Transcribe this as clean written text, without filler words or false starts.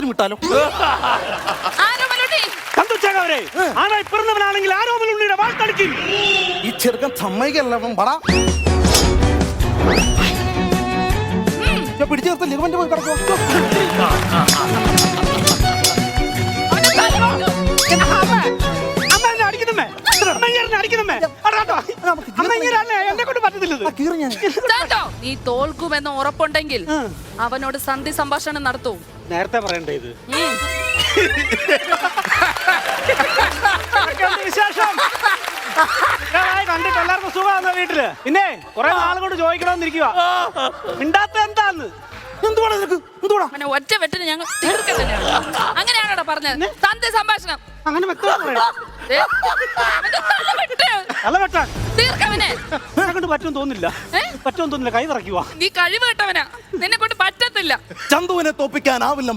കല്യാണത്തിന് വിട്ടാലോ? പിറന്നവനാണെങ്കിൽ ആരോമലുണ്ണിയുടെ വാൾത്തടിക്കും. ഈ ചെറുക്കൻ സമ്മതിക്കല്ല. പടാ പിടിച്ചു നിർത്തല്ലേ, ഇവന്റെ പോയി കിടക്കോ. നീ തോൽക്കുമെന്ന് ഉറപ്പുണ്ടെങ്കിൽ അവനോട് സന്ധി സംഭാഷണം നടത്തൂ. നേരത്തെ പറയണ്ടേ ഇത്? വിശേഷം കണ്ടിട്ട് എല്ലാവർക്കും സുഖമാണോ വീട്ടില്? പിന്നെ കുറെ നാളും കൊണ്ട് ചോദിക്കണമെന്നിരിക്കുക. മിണ്ടാത്ത എന്താന്ന്? അങ്ങനെ ഒറ്റ വെട്ടിന് ഞങ്ങൾ അങ്ങനെയാണോ പറഞ്ഞത്? സന്ധി സംഭാഷണം അങ്ങനെ കൊണ്ട് പറ്റുമെന്ന് തോന്നില്ല. പറ്റുമെന്ന് തോന്നില്ല. കൈ നിറയ്ക്കുക. നീ കഴിവ് കേട്ടവനാ, നിന്നെ കൊണ്ട് പറ്റത്തില്ല. ചന്തുവിനെ തോപ്പിക്കാനാവില്ല.